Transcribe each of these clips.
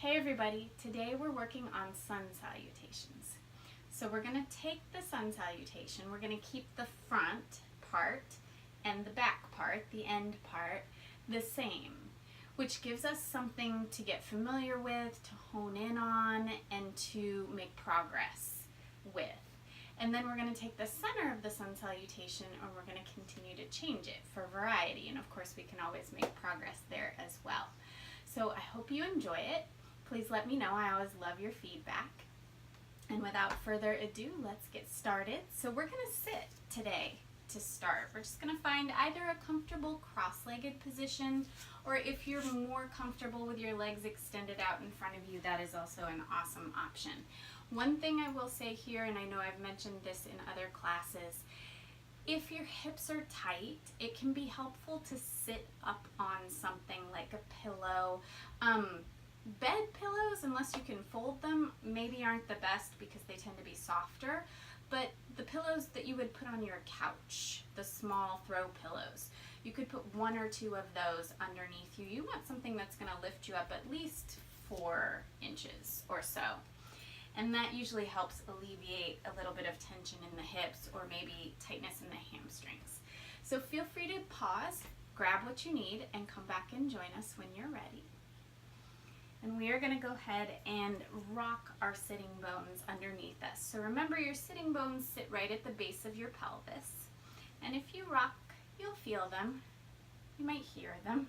Hey everybody, today we're working on sun salutations. So we're going to take the sun salutation, we're going to keep the front part and the back part, the end part, the same, which gives us something to get familiar with, to hone in on, and to make progress with. And then we're going to take the center of the sun salutation and we're going to continue to change it for variety. And of course we can always make progress there as well. So I hope you enjoy it. Please let me know. I always love your feedback. And without further ado, let's get started. So we're going to sit today to start. We're just going to find either a comfortable cross-legged position, or if you're more comfortable with your legs extended out in front of you, that is also an awesome option. One thing I will say here, and I know I've mentioned this in other classes, if your hips are tight, it can be helpful to sit up on something like a pillow. Bed pillows, unless you can fold them, maybe aren't the best because they tend to be softer, but the pillows that you would put on your couch, the small throw pillows, you could put 1 or 2 of those underneath you. You want something that's going to lift you up at least 4 inches or so. And that usually helps alleviate a little bit of tension in the hips or maybe tightness in the hamstrings. So feel free to pause, grab what you need, and come back and join us when you're ready. And we are going to go ahead and rock our sitting bones underneath us. So remember, your sitting bones sit right at the base of your pelvis. And if you rock, you'll feel them. You might hear them.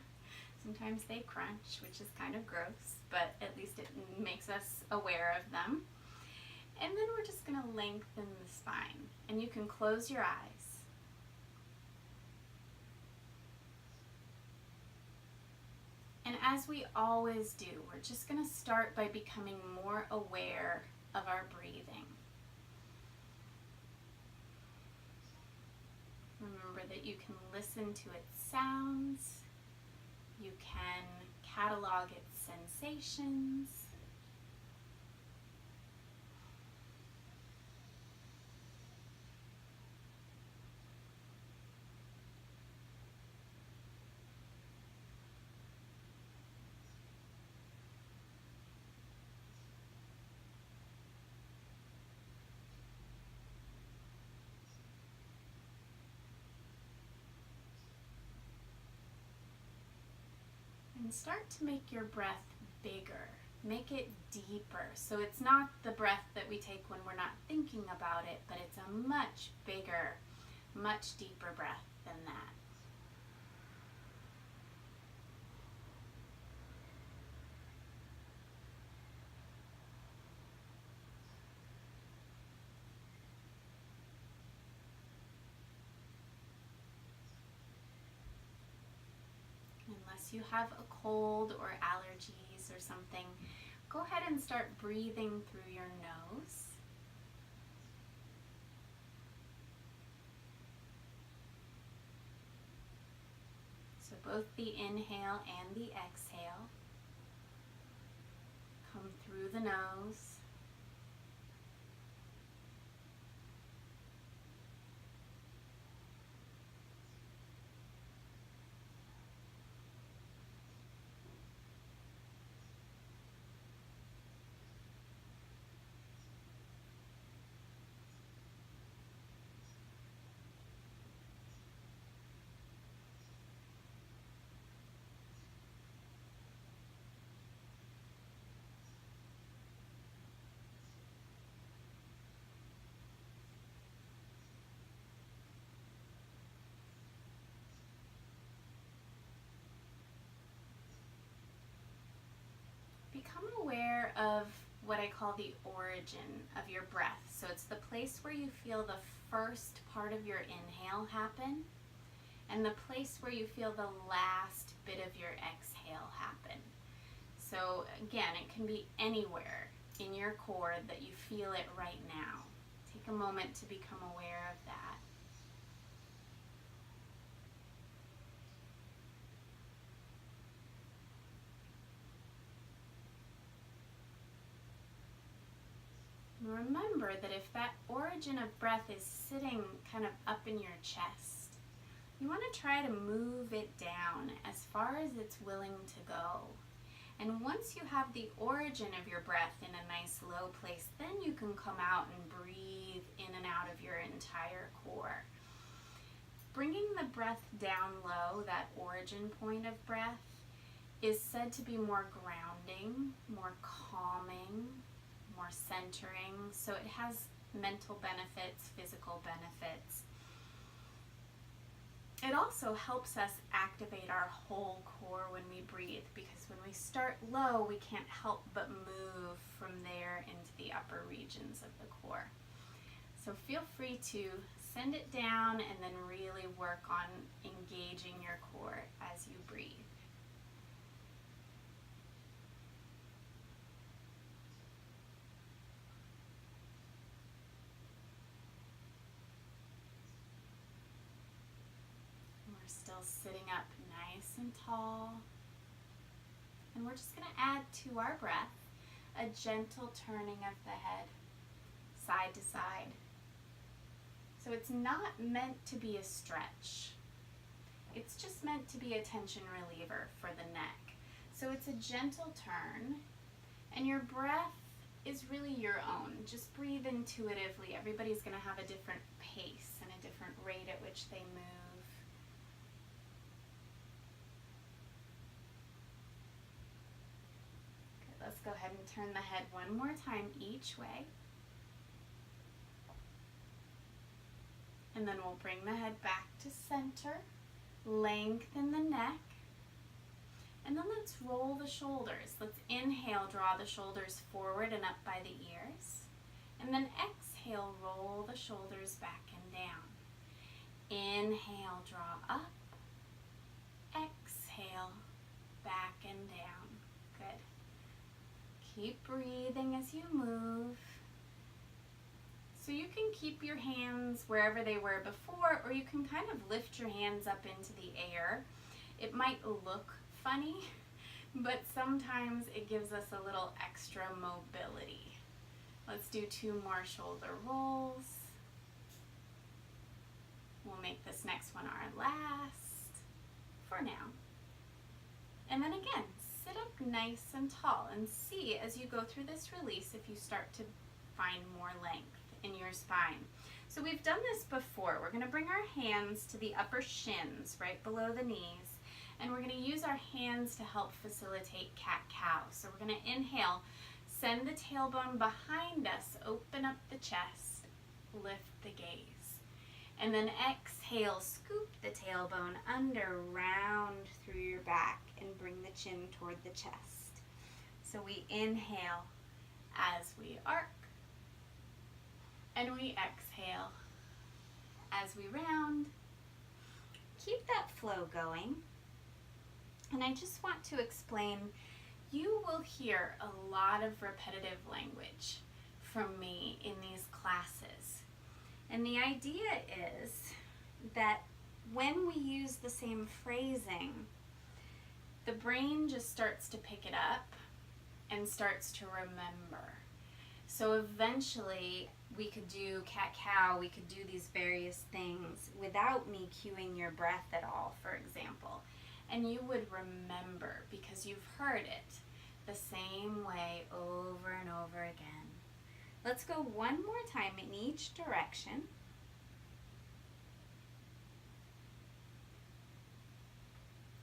Sometimes they crunch, which is kind of gross, but at least it makes us aware of them. And then we're just going to lengthen the spine. And you can close your eyes. And as we always do, we're just going to start by becoming more aware of our breathing. Remember that you can listen to its sounds, you can catalog its sensations, and start to make your breath bigger. Make it deeper. So it's not the breath that we take when we're not thinking about it, but it's a much bigger, much deeper breath than that. Unless you have a cold or allergies or something, go ahead and start breathing through your nose. So both the inhale and the exhale come through the nose. Become aware of what I call the origin of your breath. So it's the place where you feel the first part of your inhale happen and the place where you feel the last bit of your exhale happen. So again, it can be anywhere in your core that you feel it right now. Take a moment to become aware of that. Remember that if that origin of breath is sitting kind of up in your chest, you want to try to move it down as far as it's willing to go. And once you have the origin of your breath in a nice low place, then you can come out and breathe in and out of your entire core. Bringing the breath down low, that origin point of breath, is said to be more grounding, more calming, more centering. So it has mental benefits, physical benefits. It also helps us activate our whole core when we breathe, because when we start low, we can't help but move from there into the upper regions of the core. So feel free to send it down and then really work on engaging your core as you breathe. We're still sitting up nice and tall. And we're just going to add to our breath a gentle turning of the head, side to side. So it's not meant to be a stretch. It's just meant to be a tension reliever for the neck. So it's a gentle turn, and your breath is really your own. Just breathe intuitively. Everybody's going to have a different pace and a different rate at which they move. Good, let's go ahead and turn the head one more time each way. And then we'll bring the head back to center, lengthen the neck, and then let's roll the shoulders. Let's inhale, draw the shoulders forward and up by the ears, and then exhale, roll the shoulders back and down. Inhale, draw up, exhale, back and down. Good. Keep breathing as you move. So you can keep your hands wherever they were before, or you can kind of lift your hands up into the air. It might look funny, but sometimes it gives us a little extra mobility. Let's do 2 more shoulder rolls. We'll make this next one our last for now. And then again, sit up nice and tall and see as you go through this release if you start to find more length in your spine. So we've done this before. We're going to bring our hands to the upper shins, right below the knees, and we're going to use our hands to help facilitate cat-cow. So we're going to inhale, send the tailbone behind us, open up the chest, lift the gaze. And then exhale, scoop the tailbone under, round through your back, and bring the chin toward the chest. So we inhale as we arc, and we exhale as we round. Keep that flow going. And I just want to explain, you will hear a lot of repetitive language from me in these classes. And the idea is that when we use the same phrasing, the brain just starts to pick it up and starts to remember. So eventually we could do cat-cow, we could do these various things without me cueing your breath at all, for example. And you would remember because you've heard it the same way over and over again. Let's go one more time in each direction.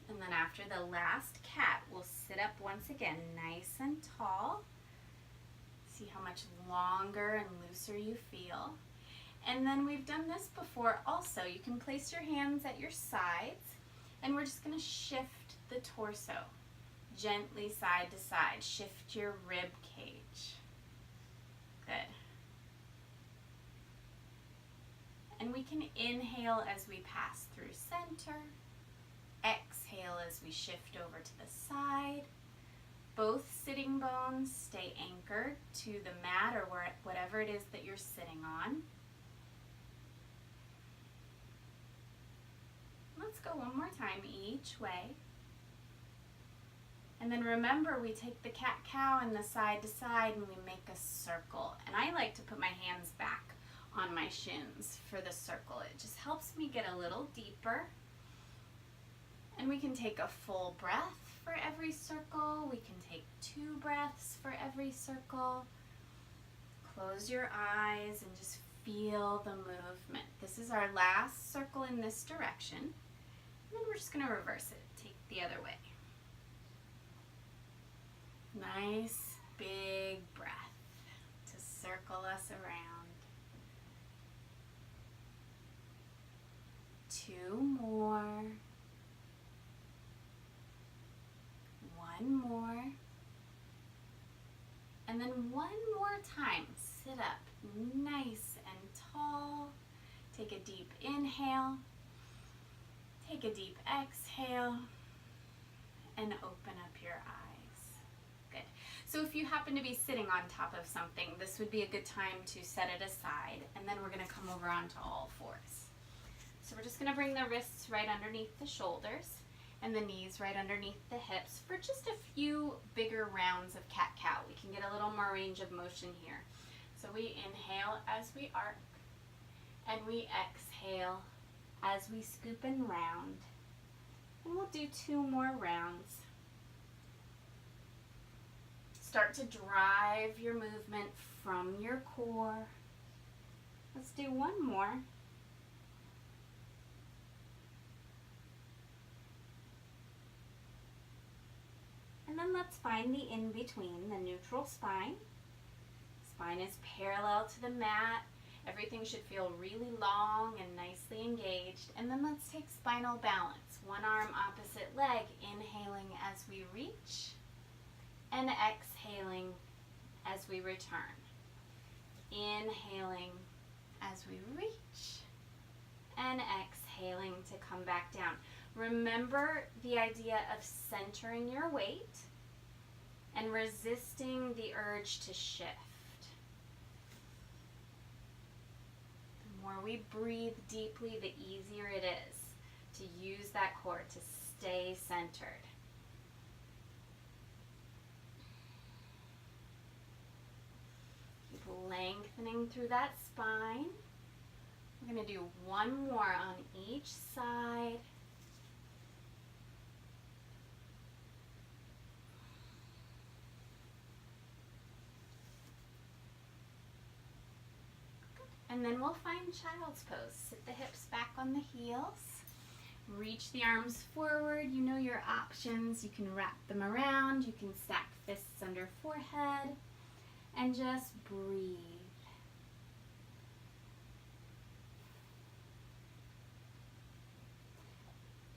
And then after the last cat, we'll sit up once again, nice and tall. See how much longer and looser you feel. And then we've done this before also. You can place your hands at your sides, and we're just going to shift the torso gently side to side. Shift your rib cage. Good. And we can inhale as we pass through center. Exhale as we shift over to the side. Both sitting bones stay anchored to the mat or whatever it is that you're sitting on. Let's go one more time each way. And then remember, we take the cat-cow and the side to side and we make a circle. And I like to put my hands back on my shins for the circle. It just helps me get a little deeper. And we can take a full breath for every circle. We can take 2 breaths for every circle. Close your eyes and just feel the movement. This is our last circle in this direction. And then we're just going to reverse it. Take the other way. Nice big breath to circle us around. 2 more. 1 more. And then 1 more time. Sit up nice and tall. Take a deep inhale. Take a deep exhale. And open up your eyes. Good. So if you happen to be sitting on top of something, this would be a good time to set it aside. And then we're going to come over onto all fours. So we're just going to bring the wrists right underneath the shoulders and the knees right underneath the hips for just a few bigger rounds of cat-cow. We can get a little more range of motion here. So we inhale as we arc, and we exhale as we scoop and round. And we'll do 2 more rounds. Start to drive your movement from your core. Let's do 1 more. And then let's find the in-between, the neutral spine. Spine is parallel to the mat. Everything should feel really long and nicely engaged. And then let's take spinal balance. 1 arm, opposite leg, inhaling as we reach, and exhaling as we return. Inhaling as we reach, and exhaling to come back down. Remember the idea of centering your weight and resisting the urge to shift. The more we breathe deeply, the easier it is to use that core to stay centered. Keep lengthening through that spine. We're going to do 1 more on each side. And then we'll find child's pose. Sit the hips back on the heels. Reach the arms forward. You know your options. You can wrap them around. You can stack fists under forehead. And just breathe.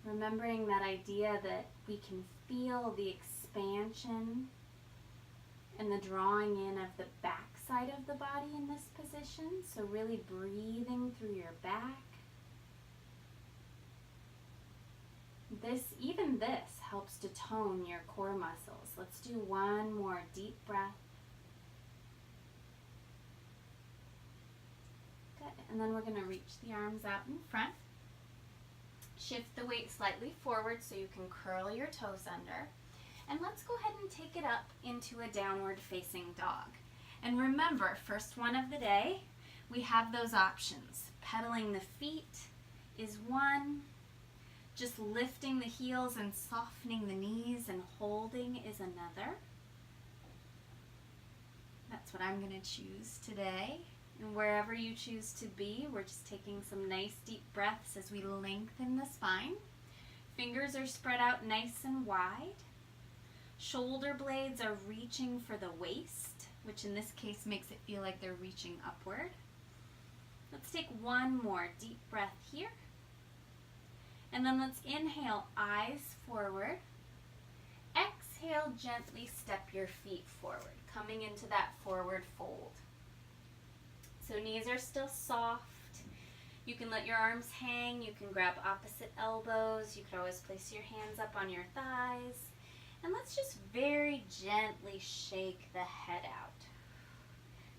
Remembering that idea that we can feel the expansion and the drawing in of the back side of the body in this position. So really breathing through your back. Even this helps to tone your core muscles. Let's do 1 more deep breath. Good. And then we're going to reach the arms out in front. Shift the weight slightly forward so you can curl your toes under. And let's go ahead and take it up into a downward facing dog. And remember, first one of the day, we have those options. Pedaling the feet is 1. Just lifting the heels and softening the knees and holding is another. That's what I'm going to choose today. And wherever you choose to be, we're just taking some nice deep breaths as we lengthen the spine. Fingers are spread out nice and wide. Shoulder blades are reaching for the waist, which in this case makes it feel like they're reaching upward. Let's take 1 more deep breath here. And then let's inhale, eyes forward. Exhale, gently step your feet forward, coming into that forward fold. So knees are still soft. You can let your arms hang. You can grab opposite elbows. You could always place your hands up on your thighs. And let's just very gently shake the head out.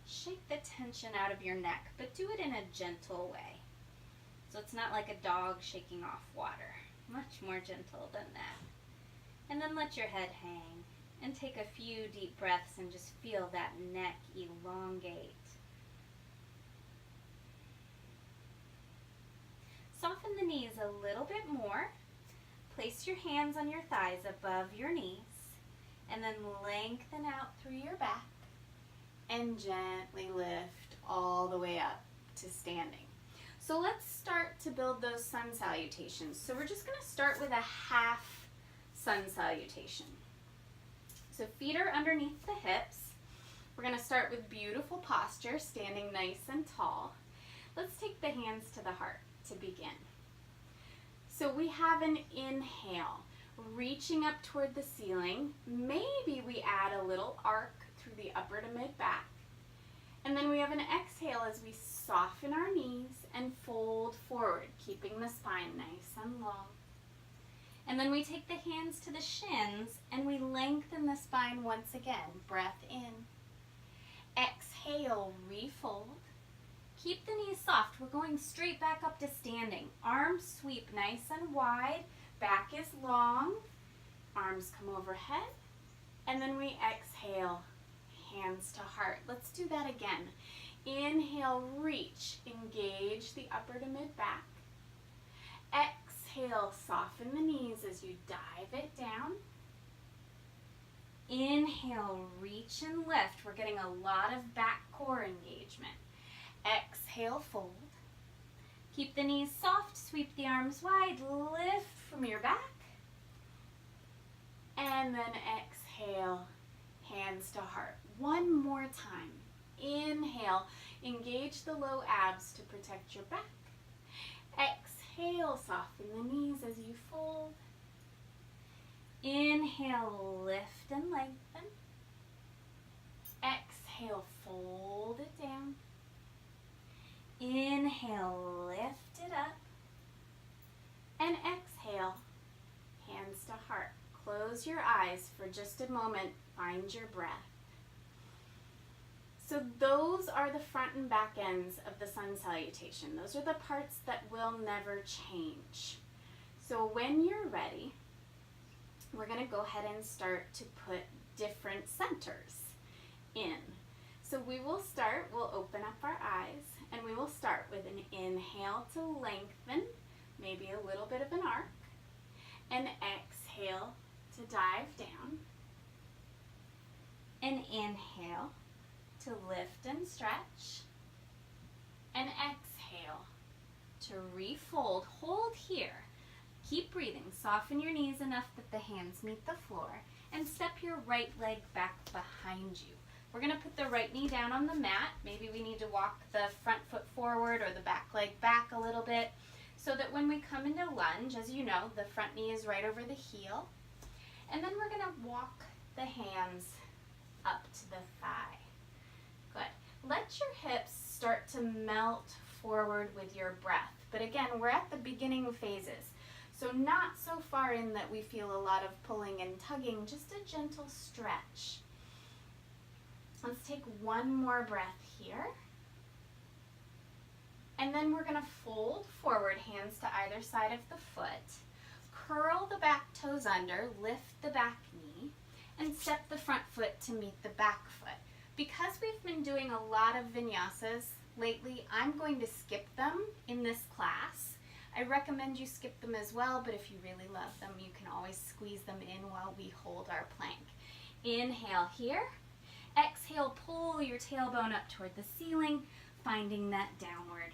Shake the tension out of your neck, but do it in a gentle way. So it's not like a dog shaking off water. Much more gentle than that. And then let your head hang. And take a few deep breaths and just feel that neck elongate. Soften the knees a little bit more. place your hands on your thighs above your knees, and then lengthen out through your back, and gently lift all the way up to standing. So let's start to build those sun salutations. So we're just going to start with a half sun salutation. So feet are underneath the hips. We're going to start with beautiful posture, standing nice and tall. Let's take the hands to the heart to begin. So we have an inhale, reaching up toward the ceiling. Maybe we add a little arc through the upper to mid back. And then we have an exhale as we soften our knees and fold forward, keeping the spine nice and long. And then we take the hands to the shins and we lengthen the spine once again. Breath in. Exhale, refold. Keep the knees soft. We're going straight back up to standing. Arms sweep nice and wide. Back is long. Arms come overhead. And then we exhale, hands to heart. Let's do that again. Inhale, reach. Engage the upper to mid back. Exhale, soften the knees as you dive it down. Inhale, reach and lift. We're getting a lot of back core engagement. Exhale, fold. Keep the knees soft, sweep the arms wide, lift from your back. And then exhale, hands to heart. One more time. Inhale, engage the low abs to protect your back. Exhale, soften the knees as you fold. Inhale, lift and lengthen. Exhale, fold it down. Inhale, lift it up. And exhale, hands to heart. Close your eyes for just a moment. Find your breath. So those are the front and back ends of the sun salutation. Those are the parts that will never change. So when you're ready, we're going to go ahead and start to put different centers in. So we'll open up our eyes, and we will start with an inhale to lengthen, maybe a little bit of an arc, and exhale to dive down, and inhale to lift and stretch, and exhale to refold. Hold here. Keep breathing. Soften your knees enough that the hands meet the floor, and step your right leg back behind you. We're going to put the right knee down on the mat. Maybe we need to walk the front foot forward or the back leg back a little bit so that when we come into lunge, as you know, the front knee is right over the heel. And then we're going to walk the hands up to the thigh. Good. Let your hips start to melt forward with your breath. But again, we're at the beginning phases. So not so far in that we feel a lot of pulling and tugging, just a gentle stretch. Let's take one more breath here. And then we're going to fold forward, hands to either side of the foot. Curl the back toes under, lift the back knee, and step the front foot to meet the back foot. Because we've been doing a lot of vinyasas lately, I'm going to skip them in this class. I recommend you skip them as well, but if you really love them, you can always squeeze them in while we hold our plank. Inhale here. Exhale, pull your tailbone up toward the ceiling, finding that downward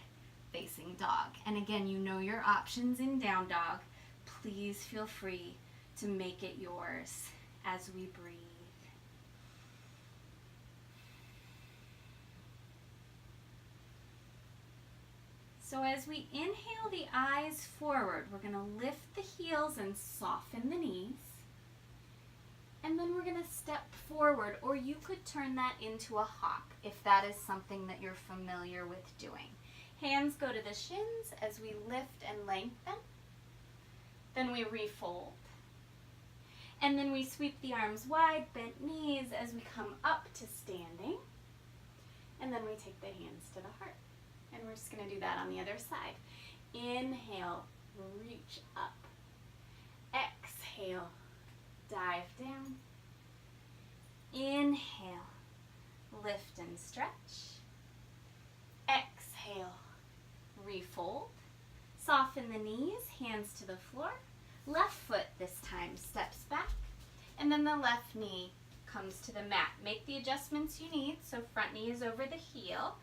facing dog. And again, you know your options in down dog. Please feel free to make it yours as we breathe. So as we inhale the eyes forward, we're going to lift the heels and soften the knees. And then we're going to step forward, or you could turn that into a hop if that is something that you're familiar with doing. Hands go to the shins as we lift and lengthen. Then we refold. And then we sweep the arms wide, bent knees as we come up to standing. And then we take the hands to the heart. And we're just going to do that on the other side. Inhale, reach up. Exhale, dive down. Inhale, lift and stretch. Exhale, refold. Soften the knees, hands to the floor. Left foot this time steps back, and then the left knee comes to the mat. Make the adjustments you need, so front knee is over the heel,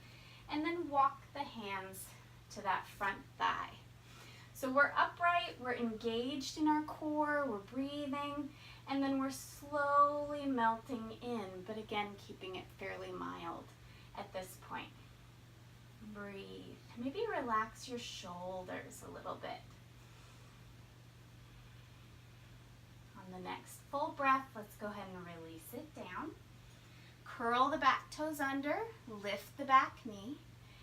and then walk the hands to that front thigh. So we're upright, we're engaged in our core, we're breathing, and then we're slowly melting in, but again, keeping it fairly mild at this point. Breathe. Maybe relax your shoulders a little bit. On the next full breath, let's go ahead and release it down. Curl the back toes under, lift the back knee,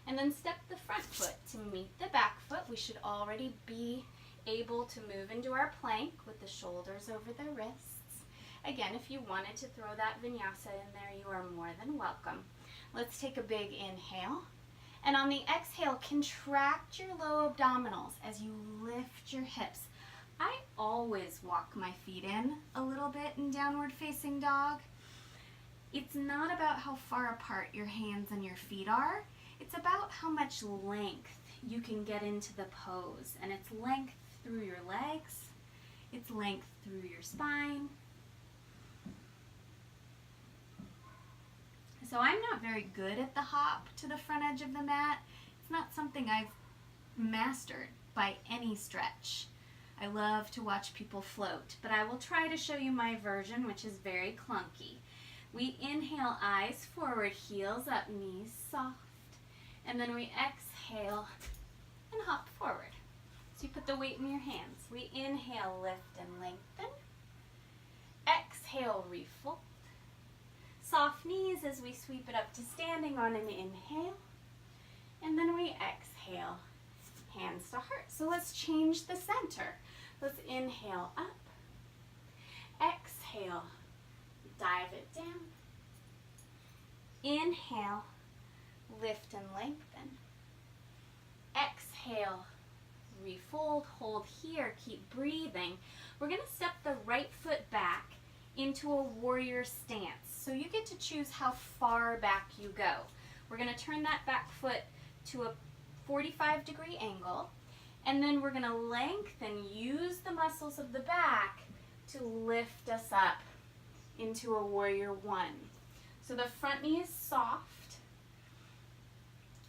and then step the front foot to meet the back foot. We should already be able to move into our plank with the shoulders over the wrists. Again, if you wanted to throw that vinyasa in there, you are more than welcome. Let's take a big inhale. And on the exhale, contract your low abdominals as you lift your hips. I always walk my feet in a little bit in downward facing dog. It's not about how far apart your hands and your feet are. It's about how much length you can get into the pose. And it's length through your legs. It's length through your spine. So I'm not very good at the hop to the front edge of the mat. It's not something I've mastered by any stretch. I love to watch people float, but I will try to show you my version, which is very clunky. We inhale, eyes forward, heels up, knees soft, and then we exhale and hop forward. So you put the weight in your hands. We inhale, lift and lengthen. Exhale, refold. Soft knees as we sweep it up to standing on an inhale. And then we exhale, hands to heart. So let's change the center. Let's inhale up. Exhale, dive it down. Inhale, lift and lengthen. Exhale, refold, hold here, keep breathing. We're going to step the right foot back into a warrior stance. So you get to choose how far back you go. We're going to turn that back foot to a 45-degree angle, and then we're going to lengthen, use the muscles of the back to lift us up into a warrior one. So the front knee is soft.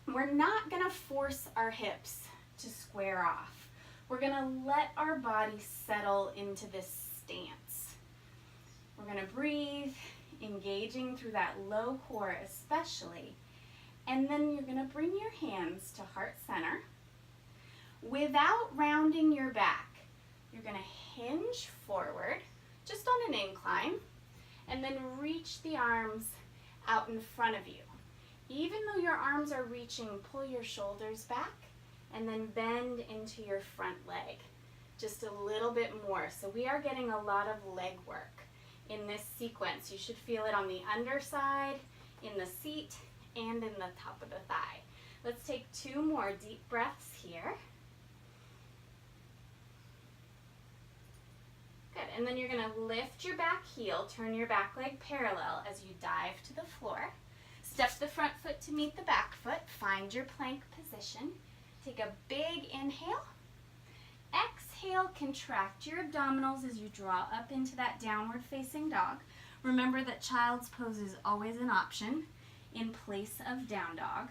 We're not going to force our hips to square off. We're going to let our body settle into this stance. We're going to breathe, engaging through that low core especially. And then you're going to bring your hands to heart center. Without rounding your back, you're going to hinge forward, just on an incline, and then reach the arms out in front of you. Even though your arms are reaching, pull your shoulders back and then bend into your front leg just a little bit more. So we are getting a lot of leg work in this sequence. You should feel it on the underside, in the seat, and in the top of the thigh. Let's take 2 more deep breaths here. Good, and then you're going to lift your back heel, turn your back leg parallel as you dive to the floor. Step the front foot to meet the back foot. Find your plank position. Take a big inhale. Exhale, contract your abdominals as you draw up into that downward facing dog. Remember that child's pose is always an option in place of down dog.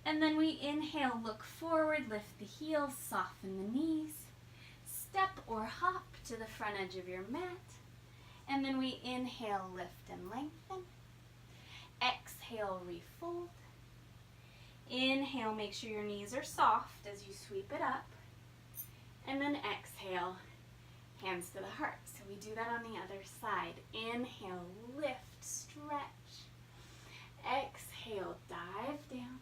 And then we inhale, look forward, lift the heels, soften the knees. Step or hop to the front edge of your mat. And then we inhale, lift and lengthen. Exhale, refold. Inhale, make sure your knees are soft as you sweep it up. And then exhale, hands to the heart. So we do that on the other side. Inhale, lift, stretch. Exhale, dive down.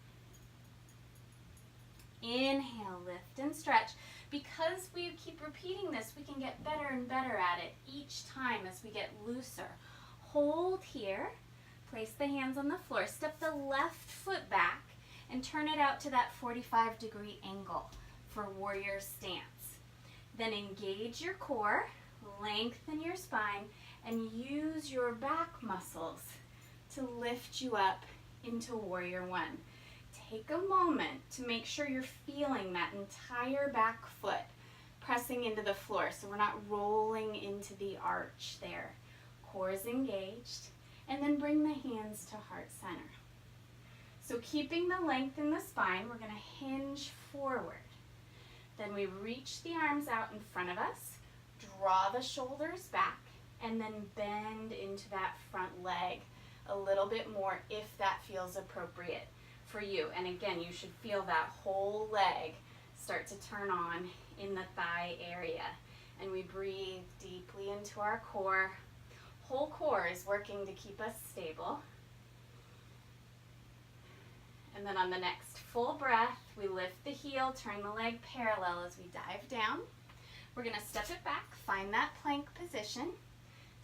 Inhale, lift and stretch. Because we keep repeating this, we can get better and better at it each time as we get looser. Hold here. Place the hands on the floor. Step the left foot back and turn it out to that 45-degree angle for warrior stance. Then engage your core, lengthen your spine, and use your back muscles to lift you up into warrior one. Take a moment to make sure you're feeling that entire back foot pressing into the floor, so we're not rolling into the arch there. Core is engaged. And then bring the hands to heart center. So keeping the length in the spine, we're going to hinge forward. Then we reach the arms out in front of us, draw the shoulders back, and then bend into that front leg a little bit more if that feels appropriate for you. And again, you should feel that whole leg start to turn on in the thigh area. And we breathe deeply into our core. Whole core is working to keep us stable. And then on the next full breath, we lift the heel, turn the leg parallel as we dive down. We're going to step it back, find that plank position.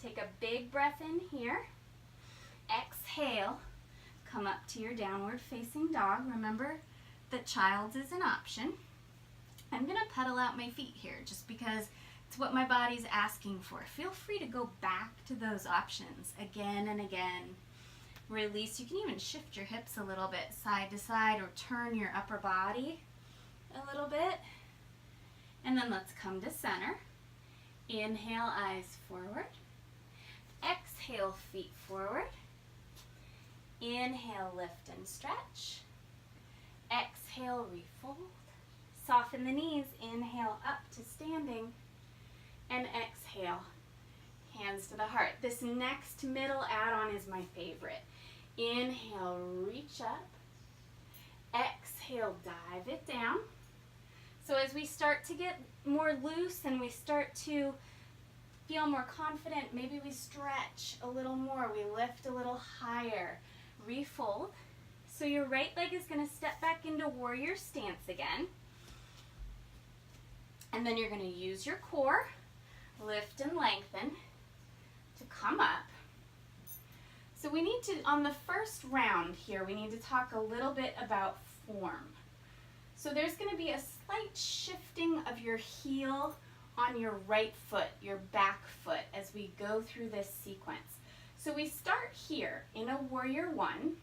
Take a big breath in here. Exhale, come up to your downward facing dog. Remember that child's is an option. I'm going to pedal out my feet here just because it's what my body's asking for. Feel free to go back to those options again and again. Release. You can even shift your hips a little bit side to side or turn your upper body a little bit. And then let's come to center. Inhale, eyes forward. Exhale, feet forward. Inhale, lift and stretch. Exhale, refold. Soften the knees. Inhale, up to standing. And exhale, hands to the heart. This next middle add-on is my favorite. Inhale, reach up. Exhale, dive it down. So as we start to get more loose and we start to feel more confident, maybe we stretch a little more. We lift a little higher. Refold. So your right leg is going to step back into warrior stance again. And then you're going to use your core, lift and lengthen to come up. So we need to, on the first round here, we need to talk a little bit about form. So there's going to be a slight shifting of your heel on your right foot, your back foot, as we go through this sequence. So we start here in a warrior one,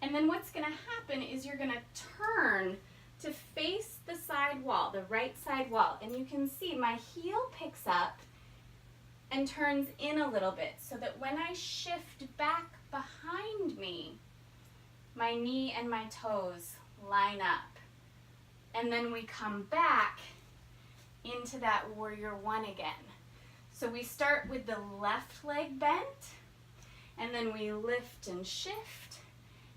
and then what's going to happen is you're going to turn to face the side wall, the right side wall, and you can see my heel picks up and turns in a little bit so that when I shift back behind me, my knee and my toes line up. And then we come back into that warrior one again. So we start with the left leg bent, and then we lift and shift,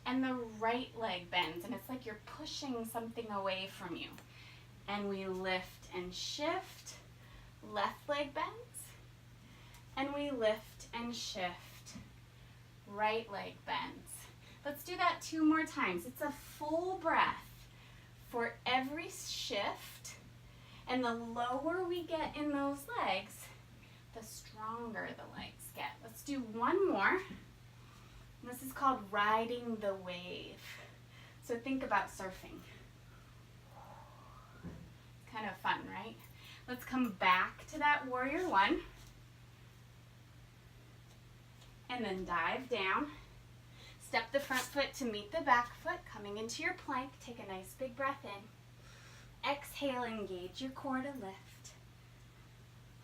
and the right leg bends, and it's like you're pushing something away from you. And we lift and shift, left leg bends, and we lift and shift, right leg bends. Let's do that 2 more times. It's a full breath for every shift, and the lower we get in those legs, the stronger the legs get. Let's do one more. This is called riding the wave. So think about surfing. It's kind of fun, right? Let's come back to that warrior one. And then dive down. Step the front foot to meet the back foot, coming into your plank. Take a nice big breath in. Exhale, engage your core to lift.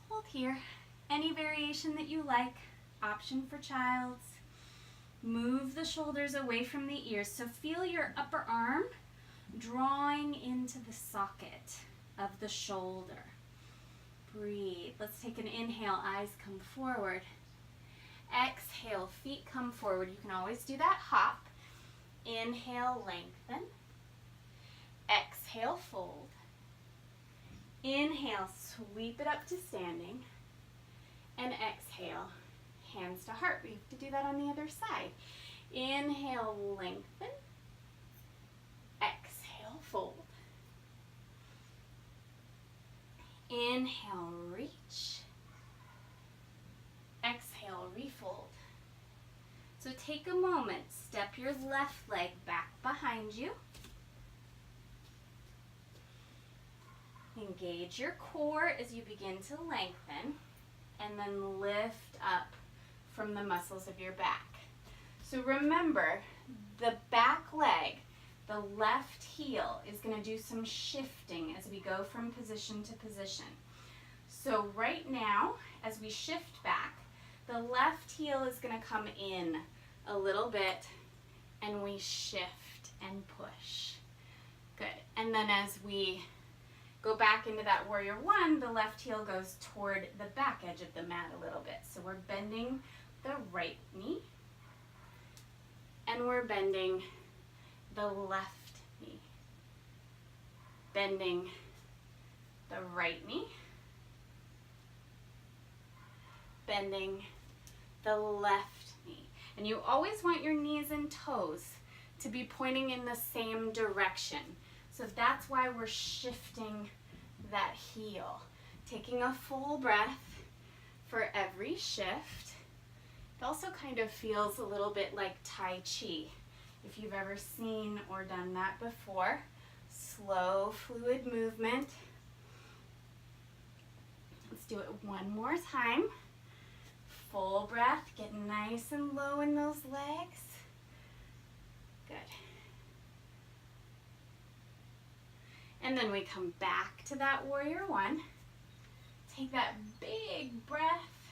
Hold here. Any variation that you like. Option for child's. Move the shoulders away from the ears. So feel your upper arm drawing into the socket of the shoulder. Breathe. Let's take an inhale. Eyes come forward. Exhale, feet come forward. You can always do that hop. Inhale, lengthen. Exhale, fold. Inhale, sweep it up to standing. And exhale, hands to heart. We have to do that on the other side. Inhale, lengthen. Exhale, fold. Inhale, reach. Exhale, refold. So take a moment, step your left leg back behind you. Engage your core as you begin to lengthen, and then lift up from the muscles of your back. So remember, the back leg The left heel is going to do some shifting as we go from position to position. So right now, as we shift back, the left heel is going to come in a little bit, and we shift and push. Good. And then as we go back into that warrior one, the left heel goes toward the back edge of the mat a little bit. So we're bending the right knee, and we're bending the left knee. Bending the right knee. Bending the left knee. And you always want your knees and toes to be pointing in the same direction. So that's why we're shifting that heel. Taking a full breath for every shift. It also kind of feels a little bit like Tai Chi. If you've ever seen or done that before, slow, fluid movement. Let's do it one more time. Full breath, get nice and low in those legs. Good. And then we come back to that warrior one. Take that big breath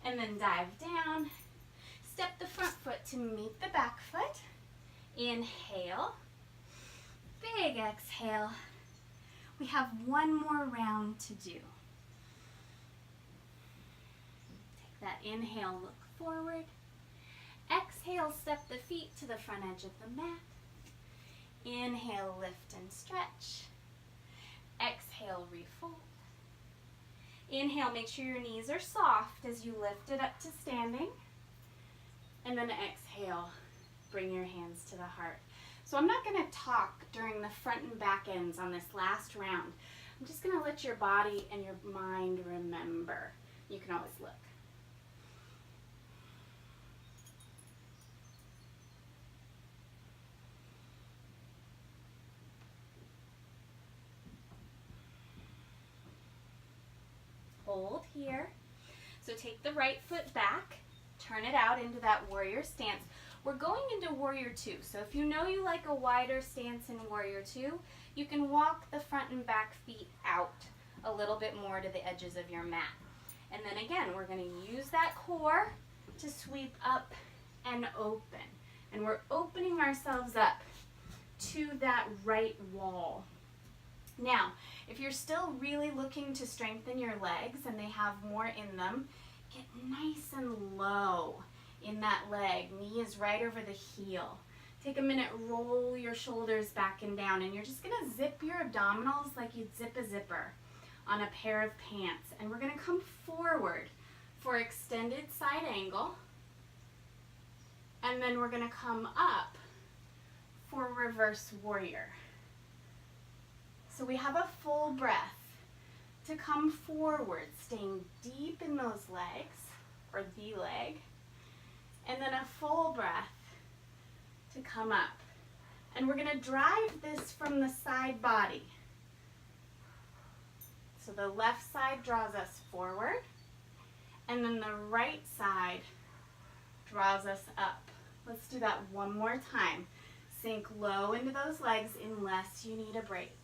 and then dive down. Step the front foot to meet the back foot. Inhale. Big exhale. We have one more round to do. Take that inhale, look forward. Exhale, step the feet to the front edge of the mat. Inhale, lift and stretch. Exhale, refold. Inhale, make sure your knees are soft as you lift it up to standing. And then exhale, bring your hands to the heart. So I'm not going to talk during the front and back ends on this last round. I'm just going to let your body and your mind remember. You can always look. Hold here. So take the right foot back, turn it out into that warrior stance. We're going into warrior two. So if you know you like a wider stance in warrior two, you can walk the front and back feet out a little bit more to the edges of your mat. And then again, we're going to use that core to sweep up and open. And we're opening ourselves up to that right wall. Now, if you're still really looking to strengthen your legs and they have more in them, get nice and low in that leg. Knee is right over the heel. Take a minute, roll your shoulders back and down, and you're just going to zip your abdominals like you'd zip a zipper on a pair of pants. And we're going to come forward for extended side angle, and then we're going to come up for reverse warrior. So we have a full breath to come forward, staying deep in those legs, or the leg, and then a full breath to come up. And we're going to drive this from the side body. So the left side draws us forward, and then the right side draws us up. Let's do that one more time. Sink low into those legs unless you need a break.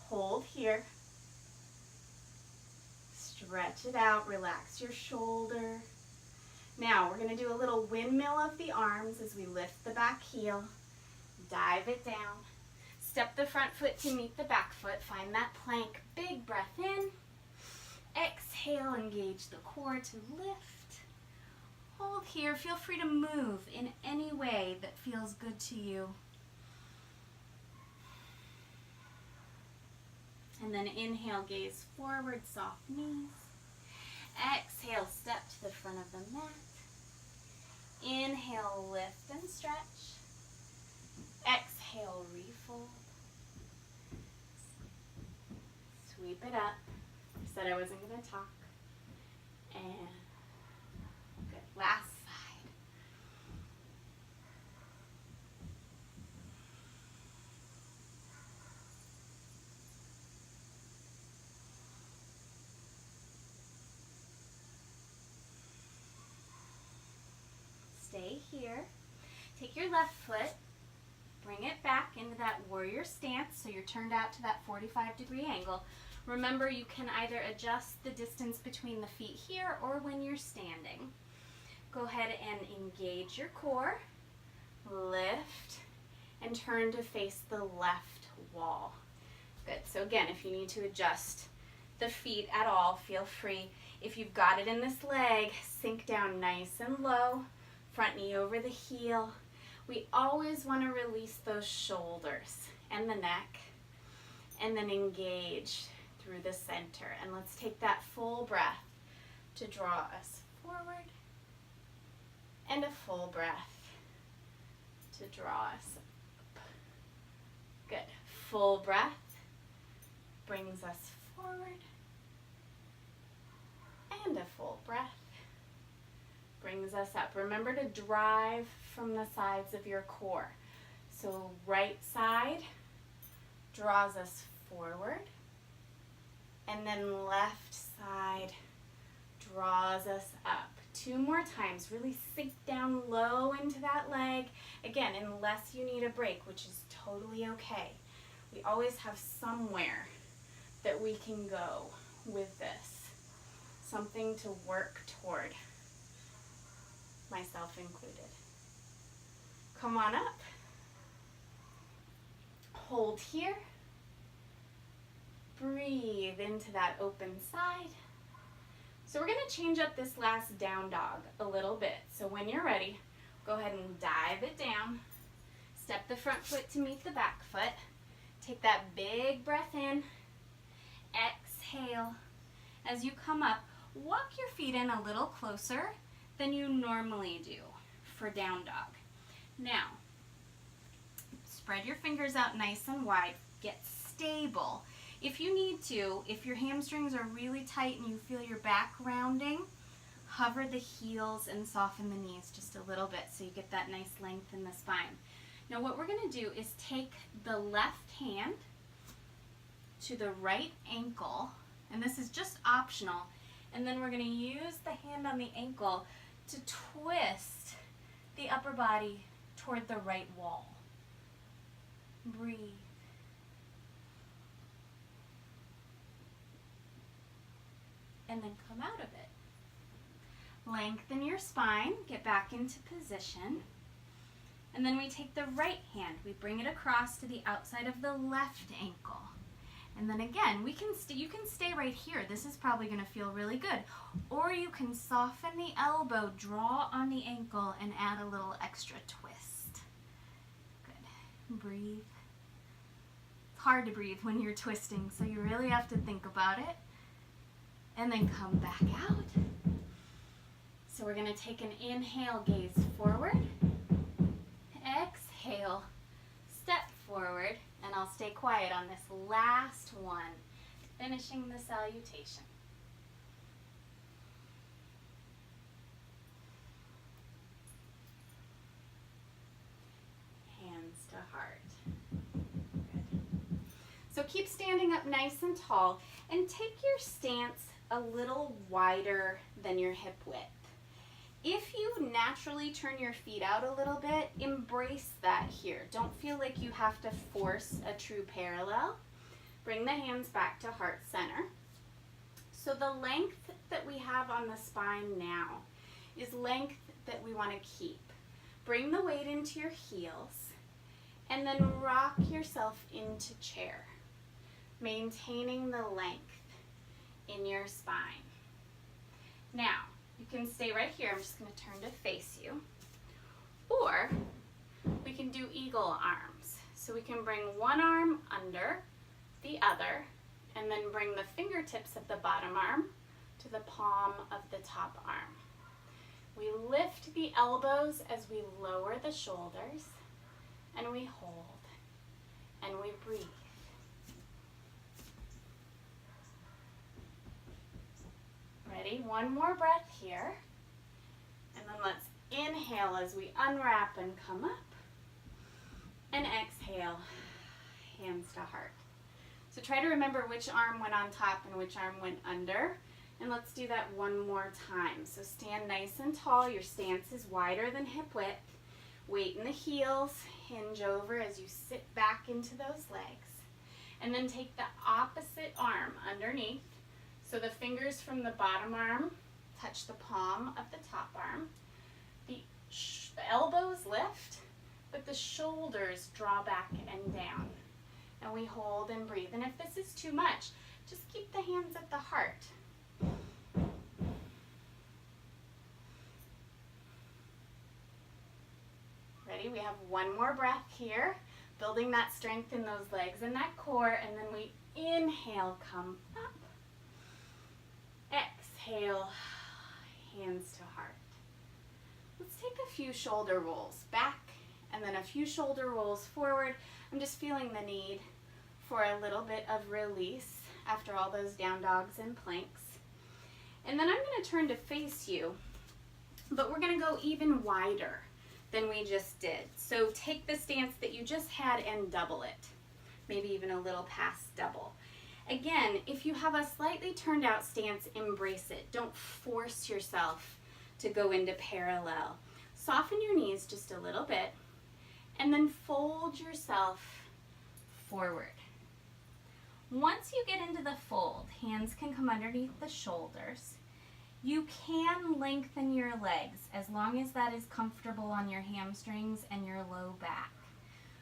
Hold here. Stretch it out, relax your shoulder. Now we're going to do a little windmill of the arms as we lift the back heel, dive it down, step the front foot to meet the back foot, find that plank, big breath in, exhale, engage the core to lift. Hold here, feel free to move in any way that feels good to you. And then inhale, gaze forward, soft knees. Exhale, step to the front of the mat. Inhale, lift and stretch. Exhale, refold. Sweep it up. I said I wasn't going to talk. And good. Last side. left foot, bring it back into that warrior stance, so you're turned out to that 45-degree angle. Remember, you can either adjust the distance between the feet here or when you're standing. Go ahead and engage your core, lift, and turn to face the left wall. Good. So again, if you need to adjust the feet at all, feel free. If you've got it in this leg, sink down nice and low, front knee over the heel. We always want to release those shoulders and the neck, and then engage through the center. And let's take that full breath to draw us forward, and a full breath to draw us up. Good. Full breath brings us forward, and a full breath brings us up. Remember to drive from the sides of your core. So right side draws us forward, and then left side draws us up. 2 more times. Really sink down low into that leg. Again, unless you need a break, which is totally okay. We always have somewhere that we can go with this. Something to work toward, myself included. Come on up. Hold here. Breathe into that open side. So we're going to change up this last down dog a little bit. So when you're ready, go ahead and dive it down. Step the front foot to meet the back foot. Take that big breath in. Exhale. As you come up, walk your feet in a little closer than you normally do for down dog. Now, spread your fingers out nice and wide. Get stable. If you need to, if your hamstrings are really tight and you feel your back rounding, hover the heels and soften the knees just a little bit so you get that nice length in the spine. Now what we're going to do is take the left hand to the right ankle, and this is just optional, and then we're going to use the hand on the ankle to twist the upper body toward the right wall. Breathe. And then come out of it. Lengthen your spine, get back into position. And then we take the right hand, we bring it across to the outside of the left ankle. And then again, you can stay right here. This is probably going to feel really good. Or you can soften the elbow, draw on the ankle, and add a little extra twist. Good. Breathe. It's hard to breathe when you're twisting, so you really have to think about it. And then come back out. So we're going to take an inhale, gaze forward. Exhale, step forward, and I'll stay quiet on this last one, finishing the salutation. Hands to heart. Good. So keep standing up nice and tall, and take your stance a little wider than your hip width. If you naturally turn your feet out a little bit, embrace that here. Don't feel like you have to force a true parallel. Bring the hands back to heart center. So the length that we have on the spine now is length that we want to keep. Bring the weight into your heels, and then rock yourself into chair, maintaining the length in your spine. Now, you can stay right here. I'm just going to turn to face you. Or we can do eagle arms. So we can bring one arm under the other, and then bring the fingertips of the bottom arm to the palm of the top arm. We lift the elbows as we lower the shoulders, and we hold, and we breathe. Ready? One more breath here. And then let's inhale as we unwrap and come up. And exhale, hands to heart. So try to remember which arm went on top and which arm went under. And let's do that one more time. So stand nice and tall. Your stance is wider than hip width. Weight in the heels, hinge over as you sit back into those legs. And then take the opposite arm underneath. So the fingers from the bottom arm touch the palm of the top arm. The elbows lift, but the shoulders draw back and down. And we hold and breathe. And if this is too much, just keep the hands at the heart. Ready? We have one more breath here, building that strength in those legs and that core, and then we inhale, come up. Exhale, hands to heart. Let's take a few shoulder rolls back and then a few shoulder rolls forward. I'm just feeling the need for a little bit of release after all those down dogs and planks. And then I'm going to turn to face you, but we're going to go even wider than we just did. So take the stance that you just had and double it, maybe even a little past double. Again, if you have a slightly turned out stance, embrace it. Don't force yourself to go into parallel. Soften your knees just a little bit and then fold yourself forward. Once you get into the fold, hands can come underneath the shoulders. You can lengthen your legs as long as that is comfortable on your hamstrings and your low back.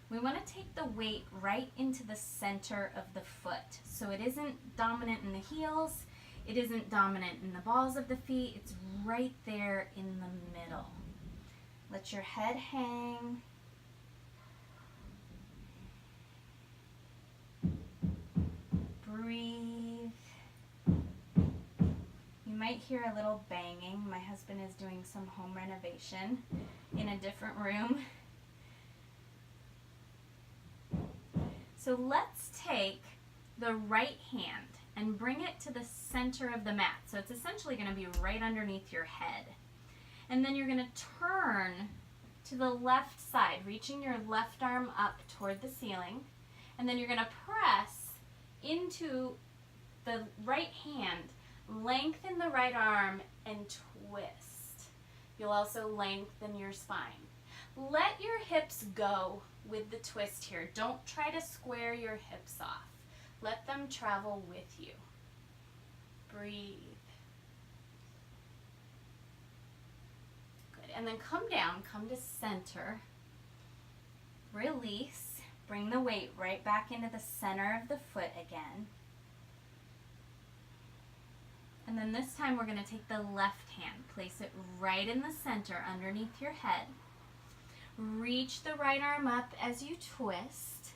We want to take the weight right into the center of the foot. So it isn't dominant in the heels, it isn't dominant in the balls of the feet, it's right there in the middle. Let your head hang. Breathe. You might hear a little banging. My husband is doing some home renovation in a different room. So let's take the right hand and bring it to the center of the mat. So it's essentially going to be right underneath your head. And then you're going to turn to the left side, reaching your left arm up toward the ceiling. And then you're going to press into the right hand, lengthen the right arm, and twist. You'll also lengthen your spine. Let your hips go with the twist here. Don't try to square your hips off. Let them travel with you. Breathe. Good. And then come down, come to center. Release. Bring the weight right back into the center of the foot again. And then this time we're going to take the left hand, place it right in the center underneath your head. Reach the right arm up as you twist.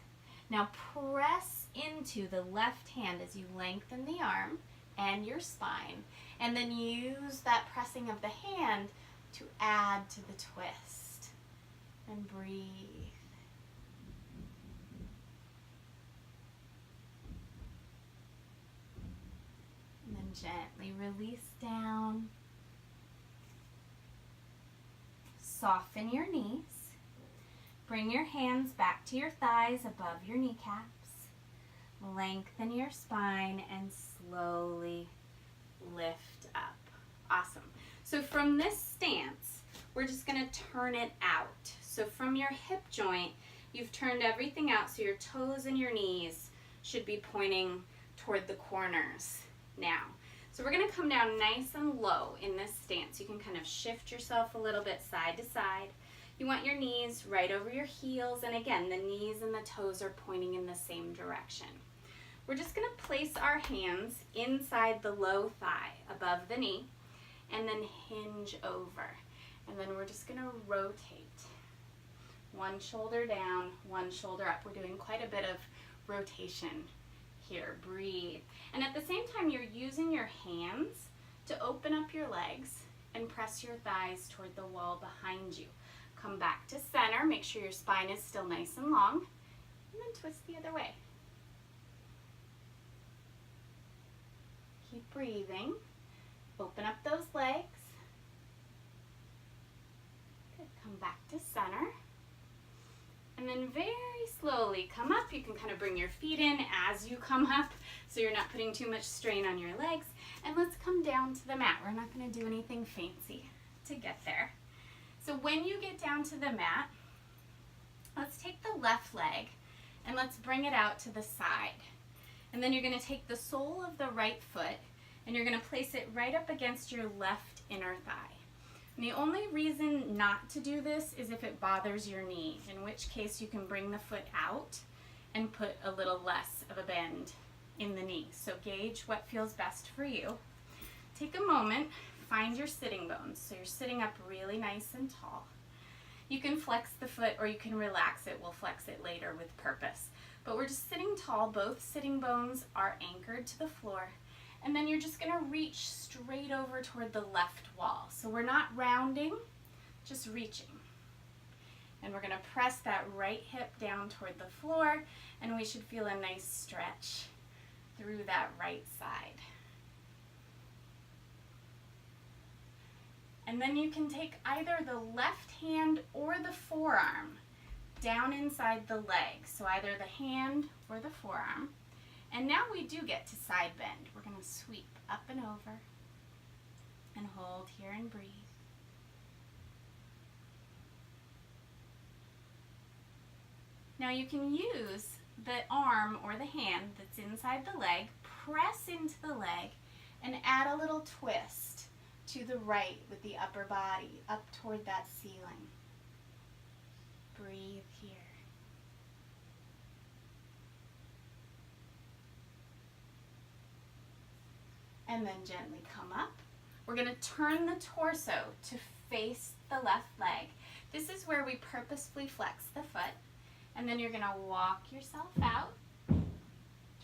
Now press into the left hand as you lengthen the arm and your spine. And then use that pressing of the hand to add to the twist. And breathe. And then gently release down. Soften your knees. Bring your hands back to your thighs above your kneecaps. Lengthen your spine and slowly lift up. Awesome. So from this stance, we're just going to turn it out. So from your hip joint, you've turned everything out, so your toes and your knees should be pointing toward the corners now. So we're going to come down nice and low in this stance. You can kind of shift yourself a little bit side to side. You want your knees right over your heels, and again, the knees and the toes are pointing in the same direction. We're just going to place our hands inside the low thigh above the knee and then hinge over. And then we're just going to rotate. One shoulder down, one shoulder up. We're doing quite a bit of rotation here. Breathe. And at the same time, you're using your hands to open up your legs and press your thighs toward the wall behind you. Come back to center. Make sure your spine is still nice and long. And then twist the other way. Keep breathing. Open up those legs. Good. Come back to center. And then very slowly come up. You can kind of bring your feet in as you come up so you're not putting too much strain on your legs. And let's come down to the mat. We're not going to do anything fancy to get there. So when you get down to the mat, let's take the left leg and let's bring it out to the side. And then you're going to take the sole of the right foot and you're going to place it right up against your left inner thigh. And the only reason not to do this is if it bothers your knee, in which case you can bring the foot out and put a little less of a bend in the knee. So gauge what feels best for you. Take a moment, find your sitting bones. So you're sitting up really nice and tall. You can flex the foot or you can relax it. We'll flex it later with purpose. But we're just sitting tall. Both sitting bones are anchored to the floor. And then you're just going to reach straight over toward the left wall. So we're not rounding, just reaching. And we're going to press that right hip down toward the floor, and we should feel a nice stretch through that right side. And then you can take either the left hand or the forearm down inside the leg. So either the hand or the forearm. And now we do get to side bend. We're going to sweep up and over and hold here and breathe. Now you can use the arm or the hand that's inside the leg, press into the leg, and add a little twist to the right with the upper body up toward that ceiling. Breathe here. And then gently come up. We're going to turn the torso to face the left leg. This is where we purposefully flex the foot. And then you're going to walk yourself out.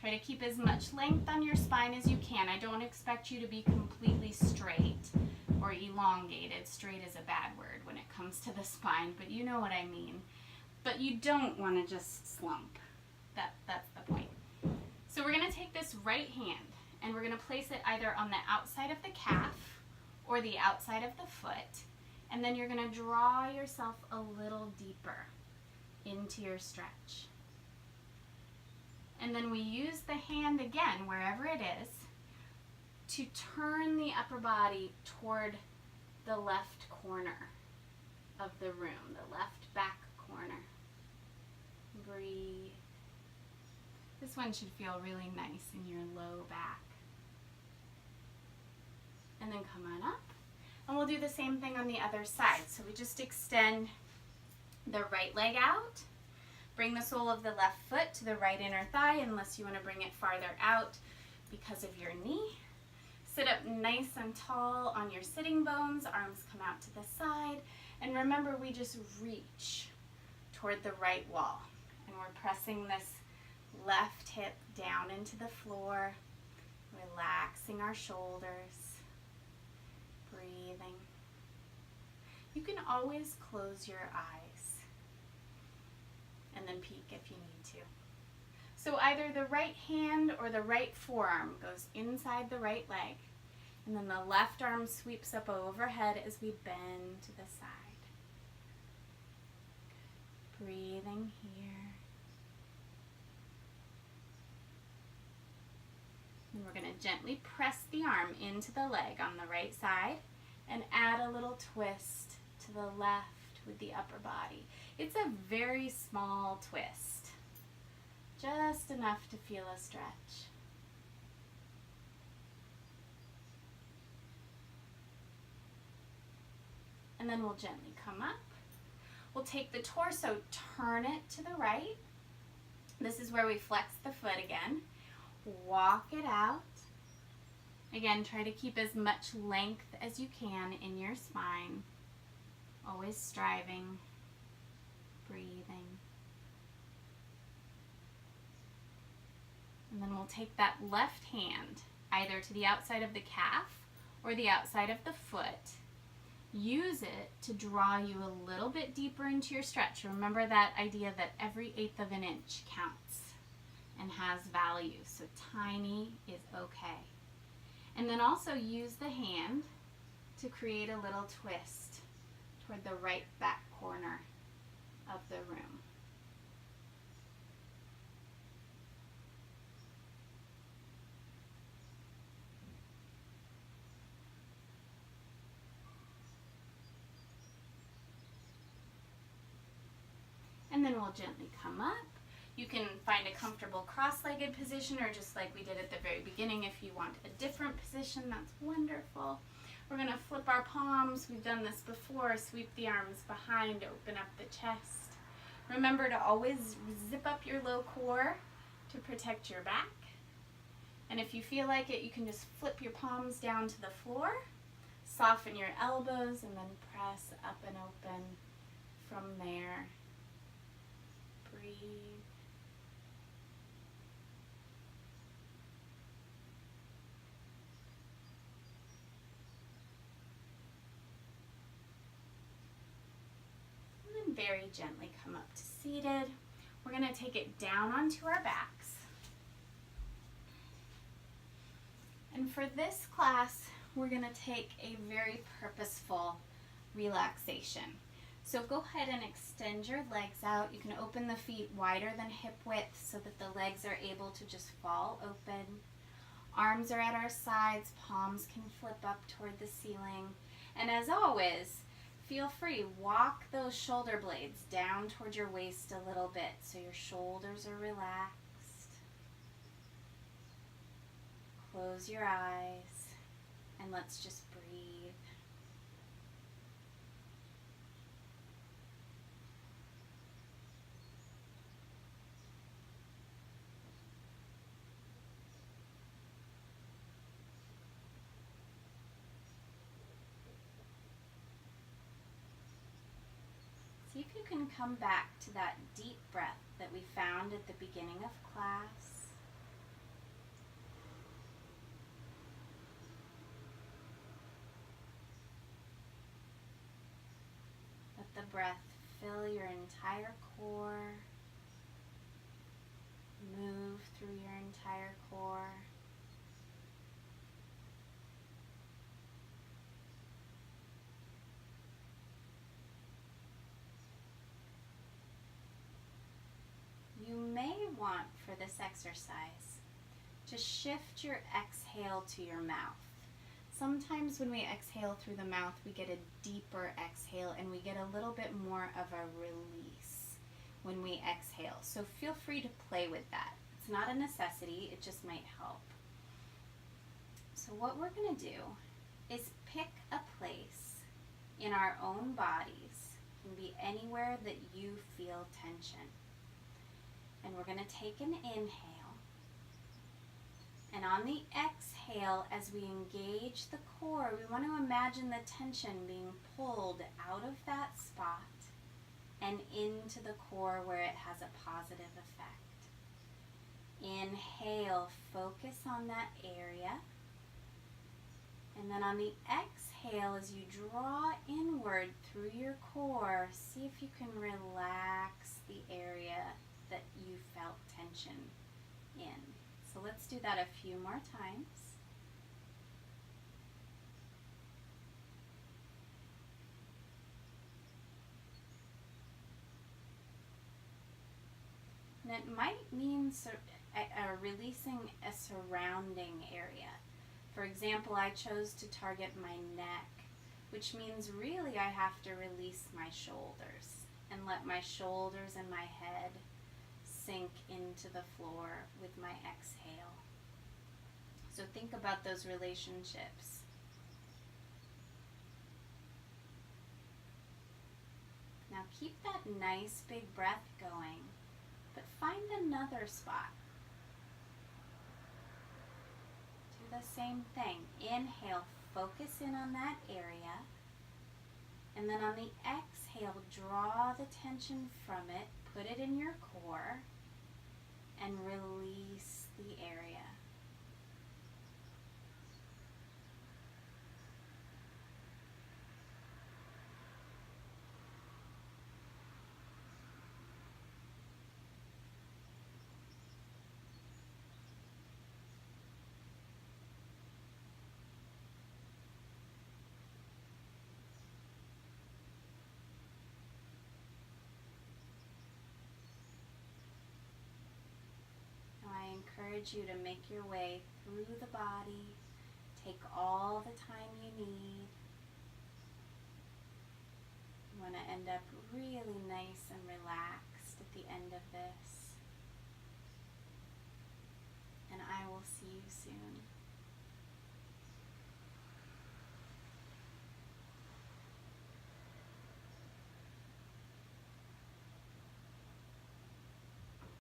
Try to keep as much length on your spine as you can. I don't expect you to be completely straight or elongated. Straight is a bad word when it comes to the spine, but you know what I mean. But you don't want to just slump. That's the point. So we're going to take this right hand and we're going to place it either on the outside of the calf or the outside of the foot. And then you're going to draw yourself a little deeper into your stretch. And then we use the hand again, wherever it is, to turn the upper body toward the left corner of the room, the left back corner. Breathe. This one should feel really nice in your low back. And then come on up. And we'll do the same thing on the other side. So we just extend the right leg out. Bring the sole of the left foot to the right inner thigh unless you want to bring it farther out because of your knee. Sit up nice and tall on your sitting bones. Arms come out to the side. And remember, we just reach toward the right wall. And we're pressing this left hip down into the floor, relaxing our shoulders. Breathing. You can always close your eyes and then peek if you need to. So either the right hand or the right forearm goes inside the right leg, and then the left arm sweeps up overhead as we bend to the side. Breathing here. And we're going to gently press the arm into the leg on the right side and add a little twist to the left with the upper body. It's a very small twist, just enough to feel a stretch. And then we'll gently come up. We'll take the torso, turn it to the right. This is where we flex the foot again. Walk it out. Again, try to keep as much length as you can in your spine. Always striving. Breathing. And then we'll take that left hand either to the outside of the calf or the outside of the foot. Use it to draw you a little bit deeper into your stretch. Remember that idea that every 1/8 of an inch counts and has value, so tiny is okay. And then also use the hand to create a little twist toward the right back corner of the room. and then we'll gently come up. You can find a comfortable cross-legged position, or just like we did at the very beginning, if you want a different position, that's wonderful. We're going to flip our palms. We've done this before. Sweep the arms behind, open up the chest. Remember to always zip up your low core to protect your back. And if you feel like it, you can just flip your palms down to the floor, soften your elbows, and then press up and open from there. Breathe. Very gently come up to seated. We're going to take it down onto our backs. And for this class, we're going to take a very purposeful relaxation. So go ahead and extend your legs out. You can open the feet wider than hip width so that the legs are able to just fall open. Arms are at our sides, palms can flip up toward the ceiling. And as always, feel free, walk those shoulder blades down toward your waist a little bit so your shoulders are relaxed. Close your eyes and let's just breathe. See if you can come back to that deep breath that we found at the beginning of class. Let the breath fill your entire core, move through your entire core. You may want for this exercise to shift your exhale to your mouth. Sometimes when we exhale through the mouth, we get a deeper exhale and we get a little bit more of a release when we exhale. So feel free to play with that. It's not a necessity, it just might help. So what we're going to do is pick a place in our own bodies. It can be anywhere that you feel tension. And we're going to take an inhale. And on the exhale, as we engage the core, we want to imagine the tension being pulled out of that spot and into the core where it has a positive effect. Inhale, focus on that area. And then on the exhale, as you draw inward through your core, see if you can relax the area that you felt tension in. So let's do that a few more times. And it might mean releasing a surrounding area. For example, I chose to target my neck, which means really I have to release my shoulders and let my shoulders and my head sink into the floor with my exhale. So think about those relationships. Now keep that nice big breath going, but find another spot. Do the same thing. Inhale, focus in on that area, and then on the exhale, draw the tension from it, put it in your core, and release the area. I encourage you to make your way through the body. Take all the time you need. You want to end up really nice and relaxed the end of this, and I will see you soon.